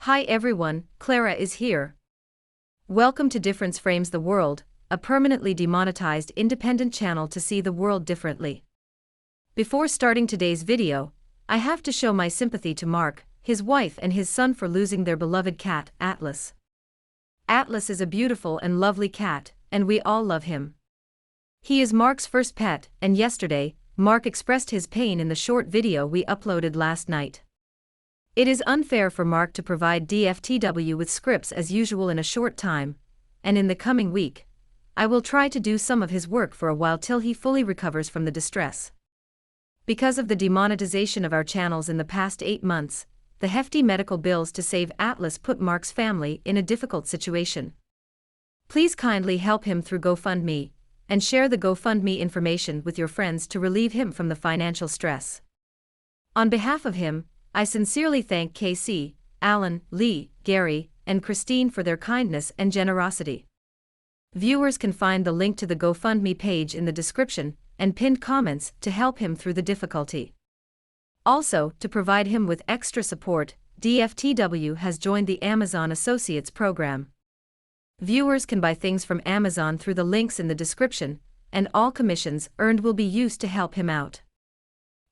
Hi everyone, Clara is here. Welcome to Difference Frames the World, a permanently demonetized independent channel to see the world differently. Before starting today's video, I have to show my sympathy to Mark, his wife and his son for losing their beloved cat, Atlas. Atlas is a beautiful and lovely cat, and we all love him. He is Mark's first pet, and yesterday, Mark expressed his pain in the short video we uploaded last night. It is unfair for Mark to provide DFTW with scripts as usual in a short time, and in the coming week, I will try to do some of his work for a while till he fully recovers from the distress. Because of the demonetization of our channels in the past 8 months, the hefty medical bills to save Atlas put Mark's family in a difficult situation. Please kindly help him through GoFundMe, and share the GoFundMe information with your friends to relieve him from the financial stress. On behalf of him, I sincerely thank Casey, Alan, Lee, Gary, and Christine for their kindness and generosity. Viewers can find the link to the GoFundMe page in the description and pinned comments to help him through the difficulty. Also, to provide him with extra support, DFTW has joined the Amazon Associates program. Viewers can buy things from Amazon through the links in the description, and all commissions earned will be used to help him out.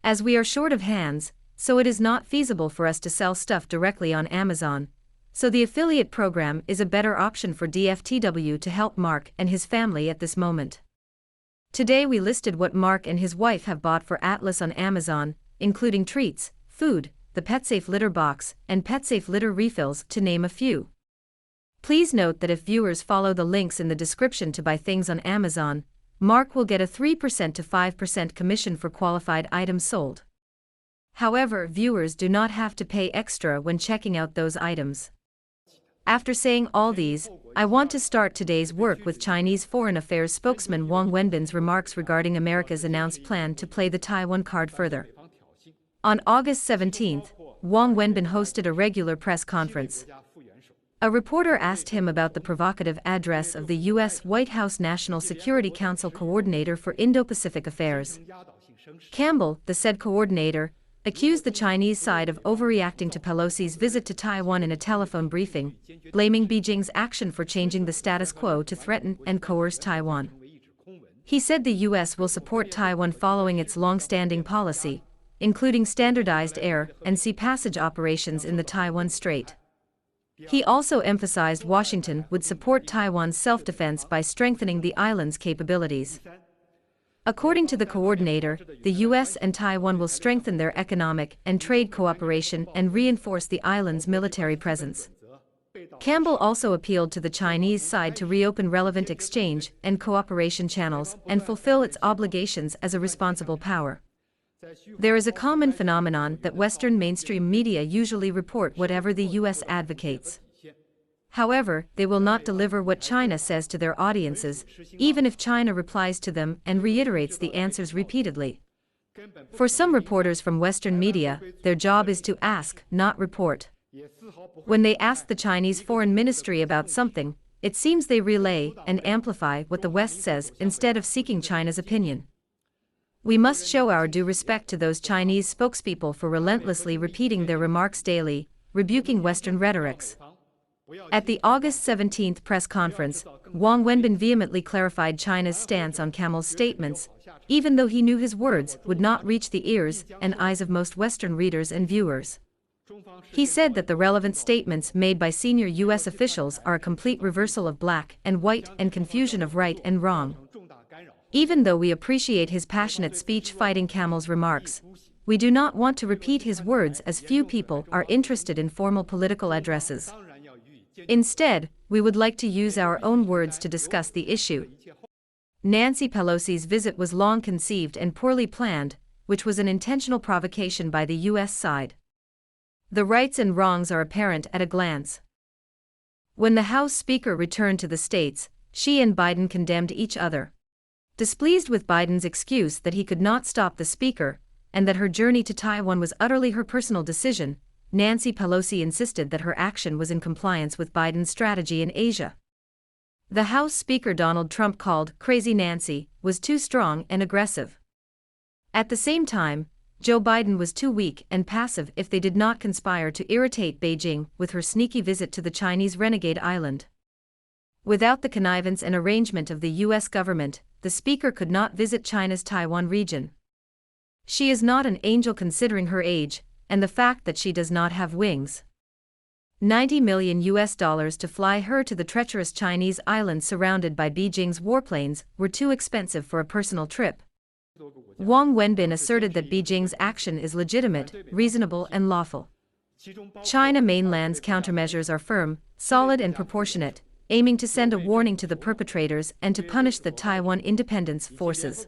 As we are short of hands, so it is not feasible for us to sell stuff directly on Amazon, so the affiliate program is a better option for DFTW to help Mark and his family at this moment. Today we listed what Mark and his wife have bought for Atlas on Amazon, including treats, food, the PetSafe litter box, and PetSafe litter refills, to name a few. Please note that if viewers follow the links in the description to buy things on Amazon, Mark will get a 3% to 5% commission for qualified items sold. However, viewers do not have to pay extra when checking out those items. After saying all these, I want to start today's work with Chinese Foreign Affairs spokesman Wang Wenbin's remarks regarding America's announced plan to play the Taiwan card further. On August 17, Wang Wenbin hosted a regular press conference. A reporter asked him about the provocative address of the U.S. White House National Security Council Coordinator for Indo-Pacific Affairs. Campbell, the said coordinator, accused the Chinese side of overreacting to Pelosi's visit to Taiwan in a telephone briefing, blaming Beijing's action for changing the status quo to threaten and coerce Taiwan. He said the U.S. will support Taiwan following its long-standing policy, including standardized air and sea passage operations in the Taiwan Strait. He also emphasized Washington would support Taiwan's self-defense by strengthening the island's capabilities. According to the coordinator, the U.S. and Taiwan will strengthen their economic and trade cooperation and reinforce the island's military presence. Campbell also appealed to the Chinese side to reopen relevant exchange and cooperation channels and fulfill its obligations as a responsible power. There is a common phenomenon that Western mainstream media usually report whatever the U.S. advocates. However, they will not deliver what China says to their audiences, even if China replies to them and reiterates the answers repeatedly. For some reporters from Western media, their job is to ask, not report. When they ask the Chinese Foreign Ministry about something, it seems they relay and amplify what the West says instead of seeking China's opinion. We must show our due respect to those Chinese spokespeople for relentlessly repeating their remarks daily, rebuking Western rhetorics. At the August 17 press conference, Wang Wenbin vehemently clarified China's stance on Campbell's statements, even though he knew his words would not reach the ears and eyes of most Western readers and viewers. He said that the relevant statements made by senior U.S. officials are a complete reversal of black and white and confusion of right and wrong. Even though we appreciate his passionate speech fighting Campbell's remarks, we do not want to repeat his words as few people are interested in formal political addresses. Instead, we would like to use our own words to discuss the issue. Nancy Pelosi's visit was long conceived and poorly planned, which was an intentional provocation by the U.S. side. The rights and wrongs are apparent at a glance. When the House Speaker returned to the States, she and Biden condemned each other. Displeased with Biden's excuse that he could not stop the Speaker, and that her journey to Taiwan was utterly her personal decision, Nancy Pelosi insisted that her action was in compliance with Biden's strategy in Asia. The House Speaker Donald Trump called "Crazy Nancy" was too strong and aggressive. At the same time, Joe Biden was too weak and passive if they did not conspire to irritate Beijing with her sneaky visit to the Chinese renegade island. Without the connivance and arrangement of the U.S. government, the speaker could not visit China's Taiwan region. She is not an angel considering her age, and the fact that she does not have wings. $90 million to fly her to the treacherous Chinese island surrounded by Beijing's warplanes were too expensive for a personal trip. Wang Wenbin asserted that Beijing's action is legitimate, reasonable and lawful. China mainland's countermeasures are firm, solid and proportionate, aiming to send a warning to the perpetrators and to punish the Taiwan independence forces.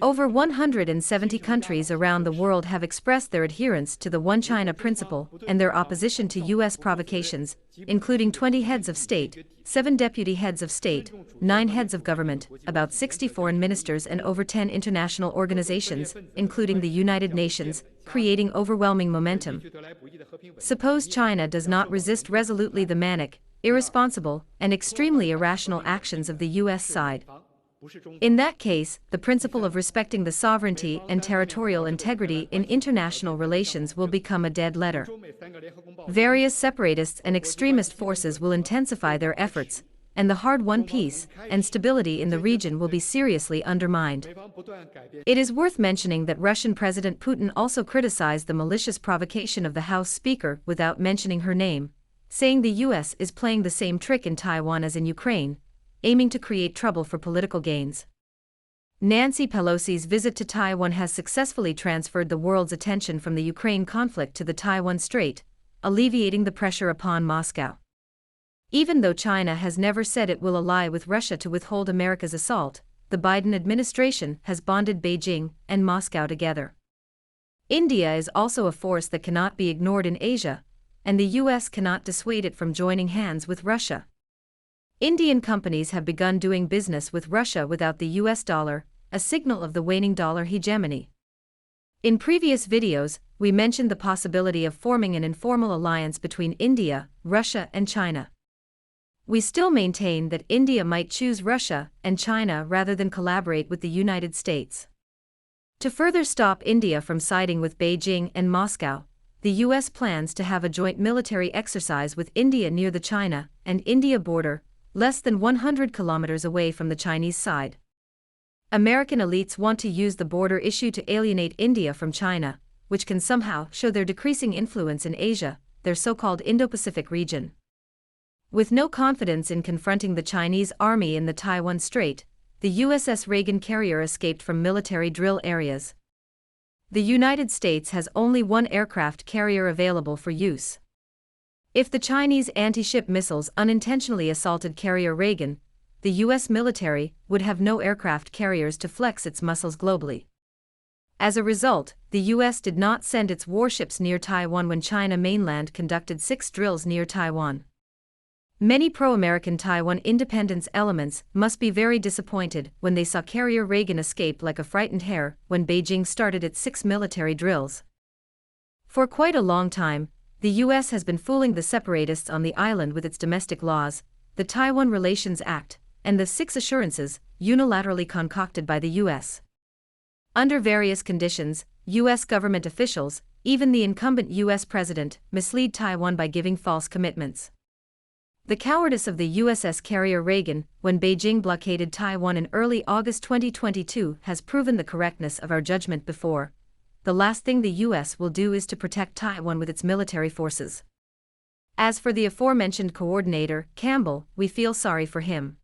Over 170 countries around the world have expressed their adherence to the One China principle and their opposition to U.S. provocations, including 20 heads of state, 7 deputy heads of state, 9 heads of government, about 60 foreign ministers and over 10 international organizations, including the United Nations, creating overwhelming momentum. Suppose China does not resist resolutely the manic, irresponsible, and extremely irrational actions of the U.S. side. In that case, the principle of respecting the sovereignty and territorial integrity in international relations will become a dead letter. Various separatists and extremist forces will intensify their efforts, and the hard-won peace and stability in the region will be seriously undermined. It is worth mentioning that Russian President Putin also criticized the malicious provocation of the House Speaker without mentioning her name, saying the U.S. is playing the same trick in Taiwan as in Ukraine, aiming to create trouble for political gains. Nancy Pelosi's visit to Taiwan has successfully transferred the world's attention from the Ukraine conflict to the Taiwan Strait, alleviating the pressure upon Moscow. Even though China has never said it will ally with Russia to withhold America's assault, the Biden administration has bonded Beijing and Moscow together. India is also a force that cannot be ignored in Asia, and the U.S. cannot dissuade it from joining hands with Russia. Indian companies have begun doing business with Russia without the US dollar, a signal of the waning dollar hegemony. In previous videos, we mentioned the possibility of forming an informal alliance between India, Russia and China. We still maintain that India might choose Russia and China rather than collaborate with the United States. To further stop India from siding with Beijing and Moscow, the US plans to have a joint military exercise with India near the China and India border, less than 100 kilometers away from the Chinese side. American elites want to use the border issue to alienate India from China, which can somehow show their decreasing influence in Asia, their so-called Indo-Pacific region. With no confidence in confronting the Chinese army in the Taiwan Strait, the USS Reagan carrier escaped from military drill areas. The United States has only one aircraft carrier available for use. If the Chinese anti-ship missiles unintentionally assaulted carrier Reagan, the U.S. military would have no aircraft carriers to flex its muscles globally. As a result, the U.S. did not send its warships near Taiwan when China mainland conducted 6 drills near Taiwan. Many pro-American Taiwan independence elements must be very disappointed when they saw carrier Reagan escape like a frightened hare when Beijing started its 6 military drills. For quite a long time, the U.S. has been fooling the separatists on the island with its domestic laws, the Taiwan Relations Act, and the 6 assurances, unilaterally concocted by the U.S. Under various conditions, U.S. government officials, even the incumbent U.S. president, mislead Taiwan by giving false commitments. The cowardice of the USS carrier Reagan, when Beijing blockaded Taiwan in early August 2022, has proven the correctness of our judgment before. The last thing the U.S. will do is to protect Taiwan with its military forces. As for the aforementioned coordinator, Campbell, we feel sorry for him.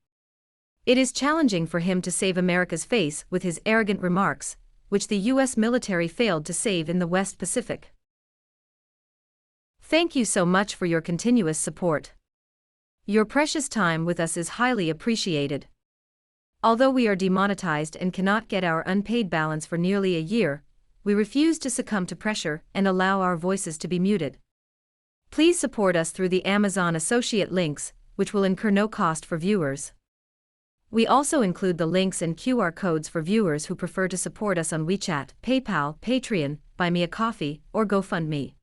It is challenging for him to save America's face with his arrogant remarks, which the U.S. military failed to save in the West Pacific. Thank you so much for your continuous support. Your precious time with us is highly appreciated. Although we are demonetized and cannot get our unpaid balance for nearly a year, we refuse to succumb to pressure and allow our voices to be muted. Please support us through the Amazon associate links, which will incur no cost for viewers. We also include the links and QR codes for viewers who prefer to support us on WeChat, PayPal, Patreon, Buy Me a Coffee, or GoFundMe.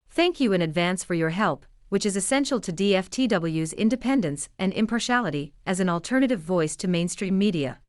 Thank you in advance for your help, which is essential to DFTW's independence and impartiality as an alternative voice to mainstream media.